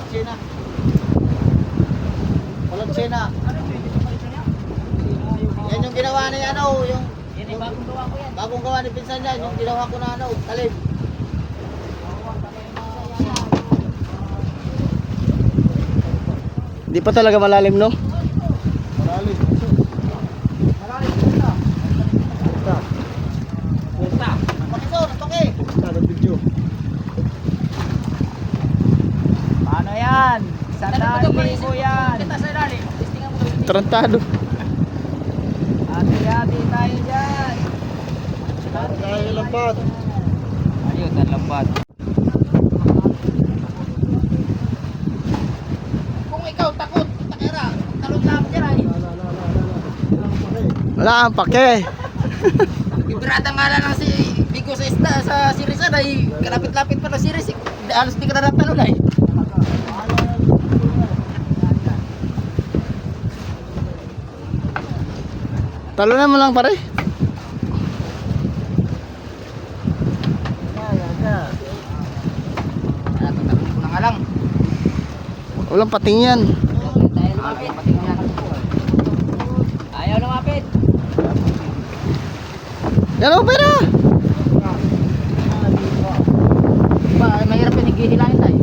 China. Walang China. Yan yung ginawa ni ano, yung Bagong gawa ko yan. bagong gawa ni pinsan niya, yung ginawa ko na ano, talim. Hindi pa talaga malalim, no? Malalim. Malalim. Punta. Punta. Pakisor, paki. Tara video. Paano yan? 100,000 yan. Kita sa ilalim. Testingan mo gawin. Tarantado. Hati-hati tayo dyan. Tayo lambat. Ayun, ang lambat. Kung ikaw takot, takera, talon lang dyan ay. Wala ang pake. Ibirata nga lang si Bigo sa isda, sa Sirisan ay kalapit-lapit pa na Siris. Alos di ka na natalon ay. Talunan mo lang pare. Tatalon ko na nga lang. Walang pating yan. Tayo lumapit. Ayaw lumapit. Yan o, pera. Mahirap yung higihilahin tayo.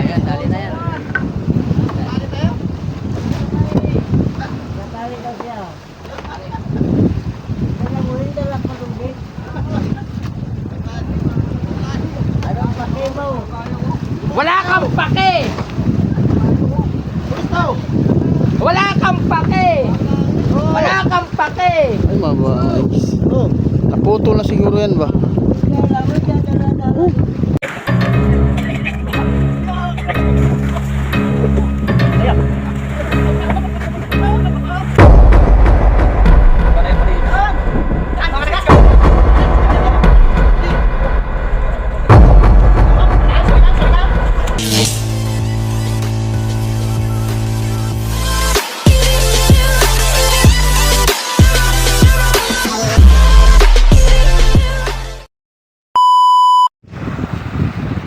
Yan, dali na yan. Dali tayo? Dali daw siya. Wala kang pake! Wala kang pake! Wala kang pake! Ay, mabayos. Naputol na siguro yan ba?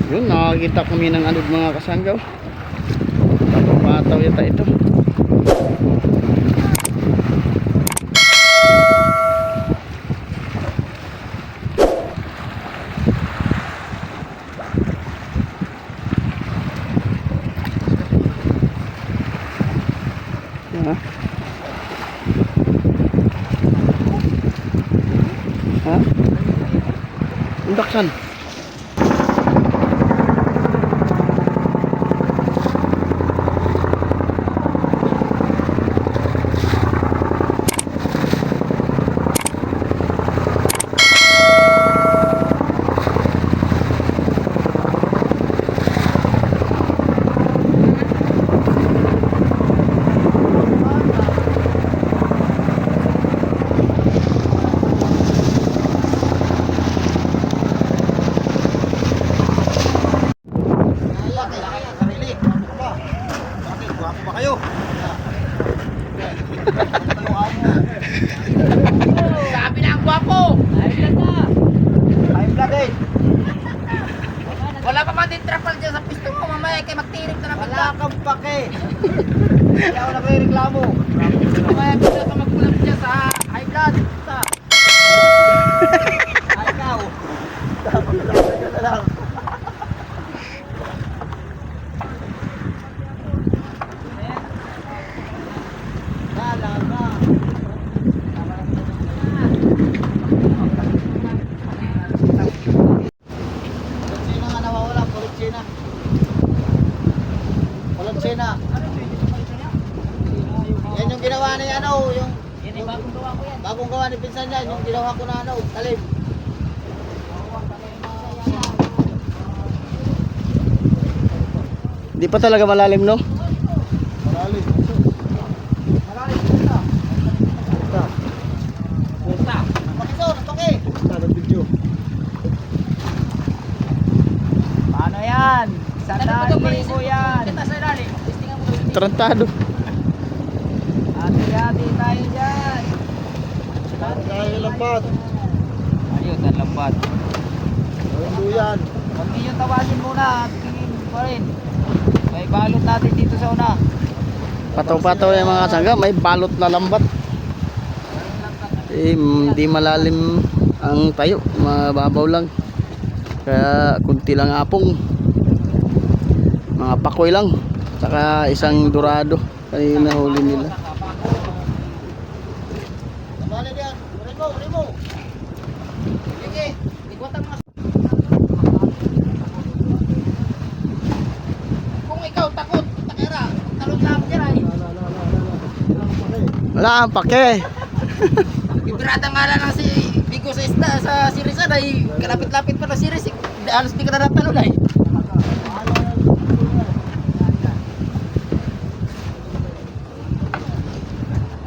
Yun, nakakita kami ng anod mga kasanggaw. Pataw yata ito. Ha? Undaksan. Sabi na ang gwapo! Time vlog eh. Wala pa man din trapal dyan sa pisto mo, mamaya kay magtirik na Wala naman kang pake. Hindi ako nagre-reklamo. mamaya bigla ka magkulam dyan sa high blood. Ay, ikaw. Dapat na lang. Talaga. China nga nawawala, puro China. Walang China. Yan yung ginawa ni ano, yung Bagong gawa ko yan. bagong gawa ni pinsan niya, yung ginawa ko na ano, talim. Hindi pa talaga malalim, no? Malalim. Malalim. Punta. Punta. Pakisor, paki. Tara video. Paano yan? 100,000 yan. Kita sa ilalim. Testingan mo gawin. Tarantado. Hati-hati tayo dyan. Tayo lambat. Ayun, ang lambat. lambat. Hindi yan. Konti yung tawasin muna at tingin pa rin. May balot natin dito sa una. Pataw-pataw yung mga kasangga, may balot na lambat. Hindi malalim ang tayo, mababaw lang. Kaya kunti lang apong. Mga pakoy lang. Saka isang dorado. Kanina huli nila. Nabali diyan. Remo. Sige, ikutan mo. Kung ikaw takot, takera, talon lang dyan ay. Wala ang pake. Ibirata nga lang si Bigo sa isda sa Sirisan ay kalapit-lapit pa na Siris. Halos di ka na natalon ay.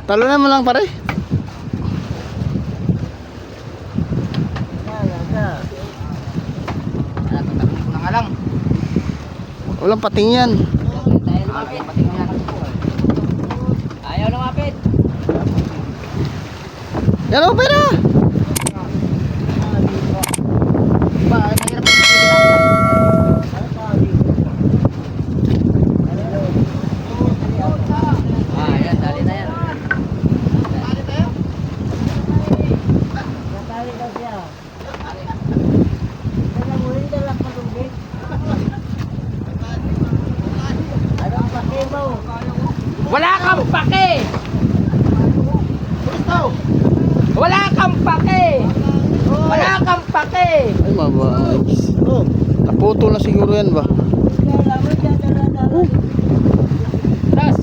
Talunan mo lang pare. Tatakot ko na nga lang. Walang pating yan. Tayo lumapit. Ayaw lumapit. Yan o, pera. Mahirap yung lang. Yan, dali na yan. Dali tayo? Natali daw siya. Dala mo rin dala kalubig. Anong pake mo? Wala kang pake! Wala kang pake! Wala kang pake! Ay, mabayos. Oh. Naputol na siguro yan ba? Dala mo dyan, dala. Tas!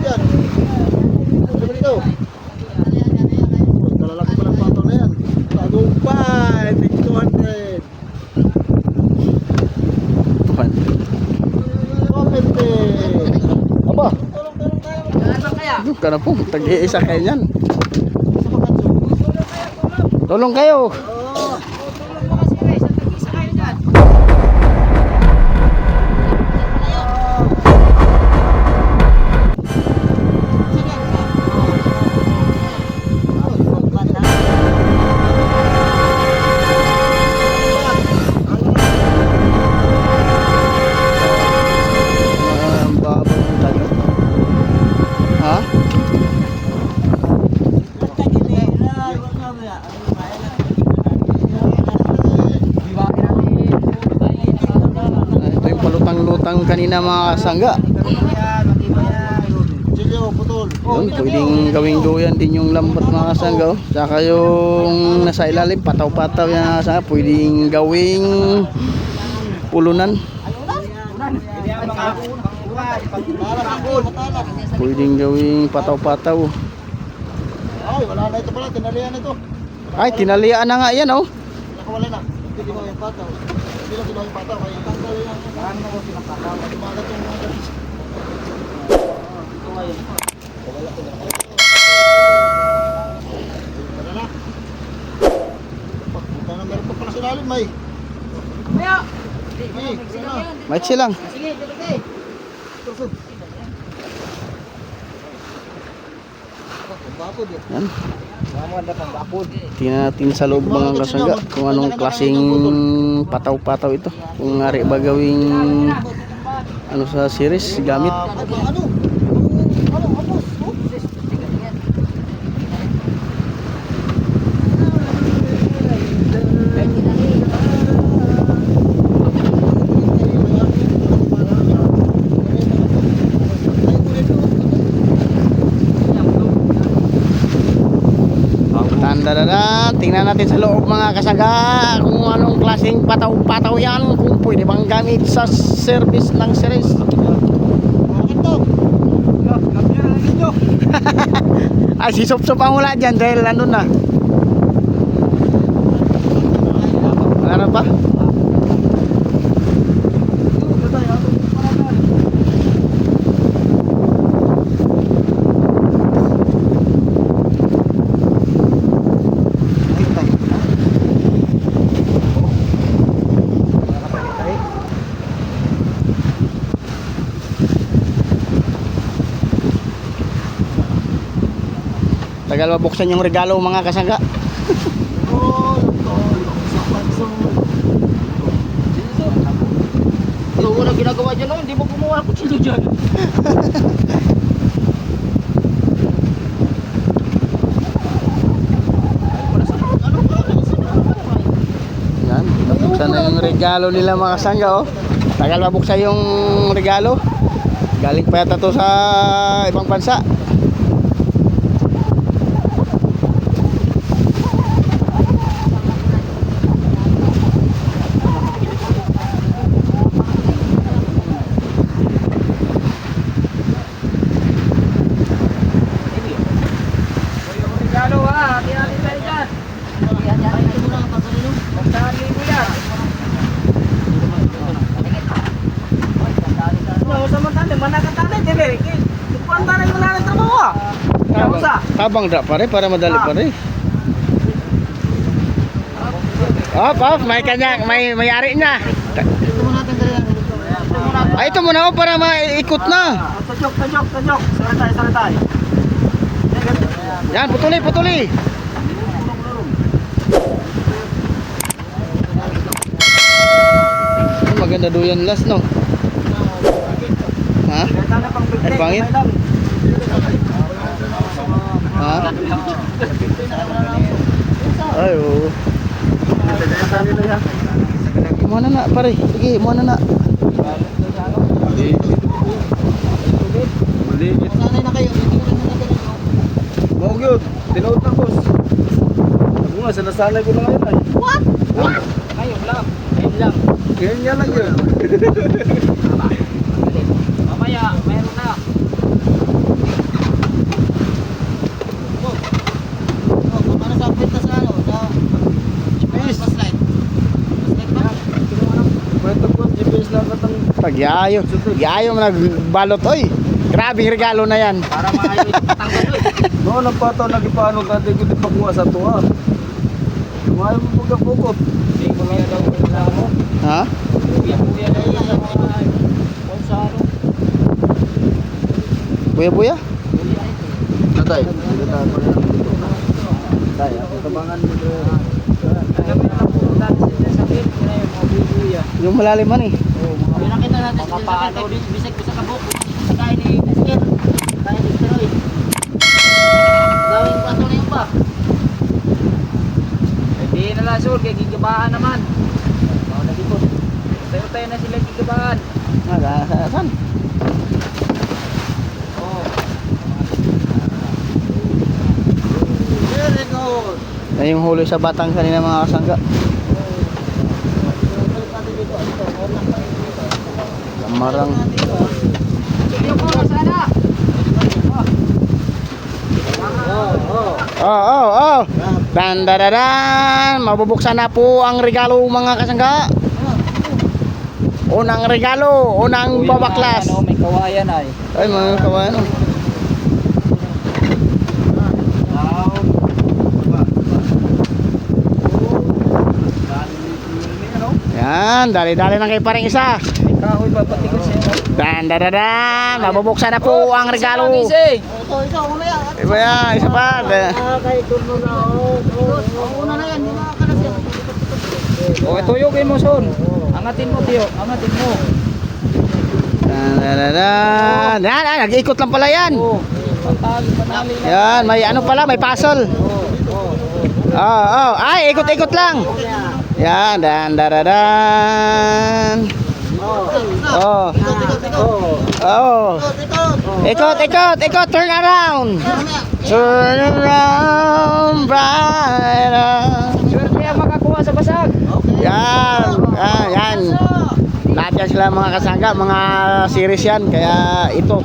Yan. Ano dito? Talalaki pa ng patong na yan. Tagumpay, 200. Tuhan. Komete. Aba. Ano kaya? Ka na po, tag-iisa kayo yan. Tulong kayo. Tulong mo kasi guys, at nag-isa kayo dyan. Babaw ng tayo. Ha? Ito yung palutang-lutang kanina mga kasangga. Jilio, putol. Yun, pwedeng gawing duyan din yung lambat mga kasangga. Oh. Tsaka yung nasa ilalim, pataw-pataw yan mga kasangga. Pwedeng gawing pulunan. Pwedeng gawing pataw-pataw. Ay, wala na ito pala. Tinalian ito. Ay, tinalian na nga yan oh. Nakawala na. Hindi ginawa yung pataw. Hindi lang ginawa yung pataw. Kaya tanggal yan. Marami na ko pinapataw. Tumagat yung mga gatis. Ito ngayon. Wala ko na. Wala na. Pagpunta na meron pa pala sa lalim, may. Kaya! Sige, wala na. Maiksi lang. Sige, sige. Tursun. Pambapod eh. Yan. Mamanda pambapod. Tingnan natin sa loob mga kasangga kung anong klaseng pataw-pataw ito. Kung ngari ba gawing ano sa series gamit. Ano? Apos? Oh. Tandadadan, tingnan natin sa loob mga kasangga kung anong klaseng pataw-pataw yan. Kung pwede bang gamit sa service ng series. Bakit to? Ay, si Sop-Sop ang wala dyan dahil ano na. Ano pa? Tagal mabuksan yung regalo mga kasangga. sa pansol. Ano mo na ginagawa dyan, no? Hindi mo kumuha ko silo dyan. Yan, nabuksan na yung regalo nila mga kasangga, oh. Tagal mabuksan yung regalo. Galing pa yata to sa ibang bansa. Regalo ha, hati-hati tayo dyan. Hati-hati mo lang ang pasalino. Pagdahan libo yan. Ano, samantala, manakatala, dili. Kukuhan tayo yung manakatala trabaho ah. Tabang dra pare para madali pare. Op, may kanya, may ari na. Ito mo natin dali lang. Ay, ito muna oh, para maikot na. Tajok. Saratay. Yan, putuli. Oh, maganda duyan last, no? Ha? Ay, pangit? Ha? Ay, oo. Muna na, pare. Sige, muna na. Sanay na kayo. Hindi mo na natin. Mau gyud, tinood na boss. Ako nga, sanasanay ko na ngayon ay. What? Ngayon lang. Ngayon niya lang yun. Mamaya, mayroon na. Oh, paano sa update na sa ano? Sa slide. Slide ba? Kwento ko, GPS lang katang. Pag-yayo mo nagbalot, oy. Grabe regalo na yan. Para maayo yung tanggal doon. Noon ang pataw nagipano ka, di ko di pakuha sa tuwa. Kumayo mo pagkapukot. Hindi ko kaya daw kailangan mo. Ha? Kuya daw yung kung sa ano. Buya? Tatay. Tay, ako tabangan mo. Alam mo na po dati sila sakit. Yun na yung mga bubuya. Yung malaliman eh. Yung nakita natin sa Paano? bisag ko sa kabuk. Kain ni Esther. Kain ni Steroid. Gawin pato na yung ba? Hindi na lasol, kaya gigabahan naman. Mga nagipot. Tayo na sila gigabahan. Saan? Oo. Very good. Yan yung huli sa batang kanina mga kasangga. Balik natin dito. Kamarang. Yung ko, sana. Oh. Dan. Mabubuksan na po ang regalo mga kasangga. Unang regalo, unang babaklas. Ano, may kawayan ay. Ay, mga kawan. Yan, dali-dali na kay paring isa. May kahoy ba pati ko siya? Dan. Mabubuksan na po ang regalo. Ito, una yan. Iba yan, isa pa. Kahit turno na. Una na yan. Hindi makakalas yan. O, tuyugin mo, son. Angatin mo, Tiyo. Angatin mo. Dan. Yan, nag-ikot lang pala yan. Oo. Panali na. Yan, may ano pala, may puzzle. Oh. Ay, ikot-ikot lang. Yan, dan. Oh. Ikot, turn around. Turn around, brighter. Sure kaya makakuha sa basag. Yan. Lahat yan sila mga kasangga, mga series yan. Kaya ito,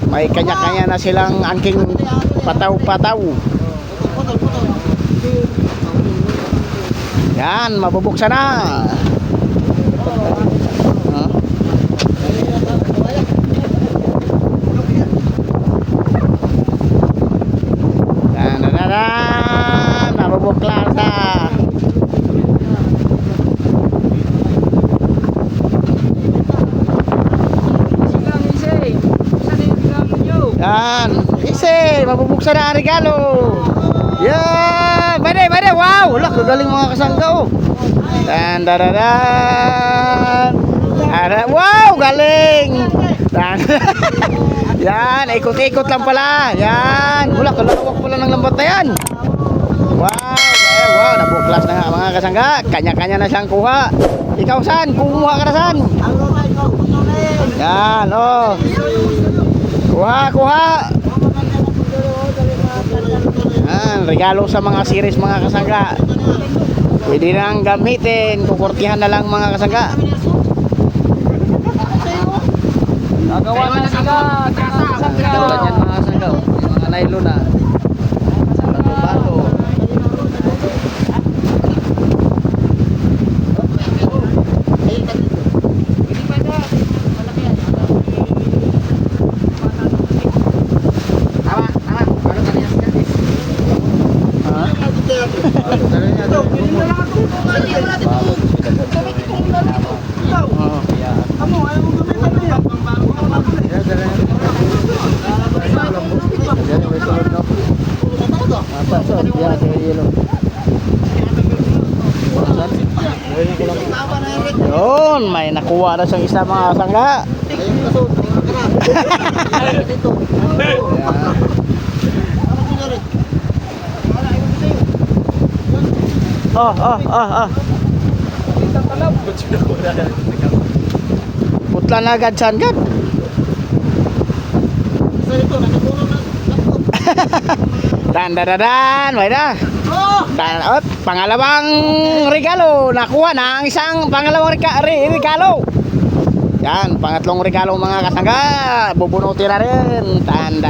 may kanya-kanya na silang angking pataw-pataw. Yan, mabubuksan na. Huh? Mabubuklas na. Sigang isay. Saan yung regalo nyo? Yan, mabubuksan na ang regalo. Yan, bade, wow, look. kagaling mga kasangga oh. Dan dararan. Wow, galing. Dan. Yan, ikot-ikot lang pala. Yan. Wala, kalawak pala ng lambat na yan. Wow, wow, nabuklas na nga mga kasangga. Kanya-kanya na siyang kuha. Ikaw saan? Kumuha ka na saan? Yan, oh. Kuha, kuha. Yan, regalo sa mga series mga kasangga. Pwede nang gamitin. Kukurtihan na lang mga kasangga. Nagawa na sila. Tulad yan mga kasangga. Yung mga nylon na. Sa bato-bato. Yun, may nakuha na siyang isa mga kasangga. Putla na agad saan gad. Dan, may na. Dan, pangalawang regalo. Nakuha na ang isang pangalawang regalo. Yan, pangatlong regalo mga kasangga. Bubunutin na rin. Dan.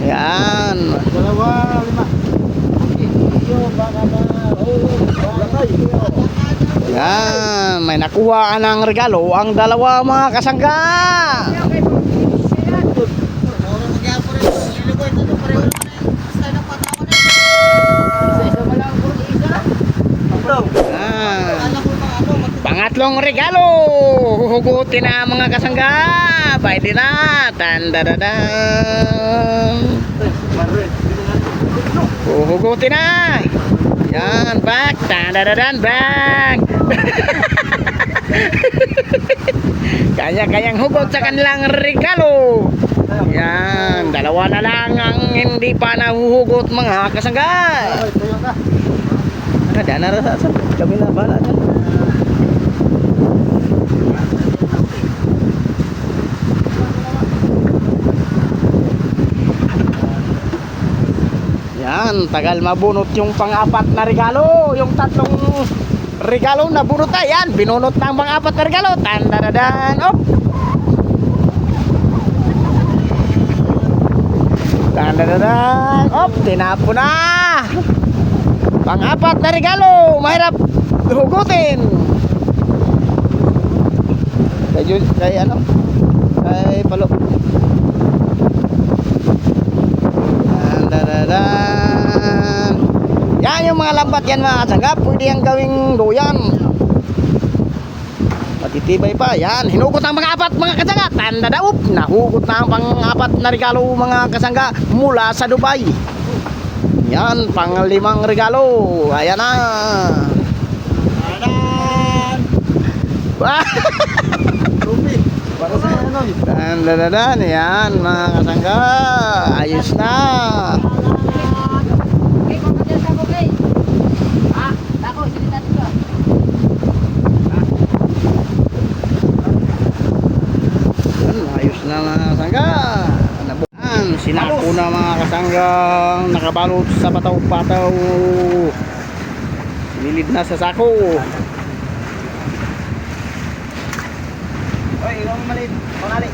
Yan. Dalawa, 5. Yan, may nakuha ng regalo ang dalawa mga kasangga. Pangatlong regalo. Huhugutin na mga kasangga. Pwede na. Huhugutin na. Yan, back. Back. Kanya-kanyang hugot sa kanilang regalo. Yan, dalawa na lang ang hindi pa nahuhugot mga kasangga. Ada na rasa kami na bala na. Yan, tagal mabunot yung pang-apat na regalo. Yung tatlong regalo na bunot na. Yan, binunot na ang pang-apat na regalo. Tandadadan. Oh. Tandadadan. Oh, tinapo na. Pang-apat na regalo. Mahirap hugutin. Kay ano? Kay Palo. Yan yung mga lambat yan mga kasangga. Pwede yung gawing duyan. Matitibay pa. Yan, hinugot ang mga apat mga kasangga. Tandadaop, nahugot na ang pang-apat na regalo mga kasangga mula sa Dubai. Yan, pang-limang regalo. Ayan na. Para sa ano? Tandadadan. Yan mga kasangga. Ayos na. Ayos na mga kasangga. Nabuhan, sinapo na mga kasanggang nakabalot sa pataw-pataw. Sinilid na sa sako. Oy, ikaw maliit. Panali.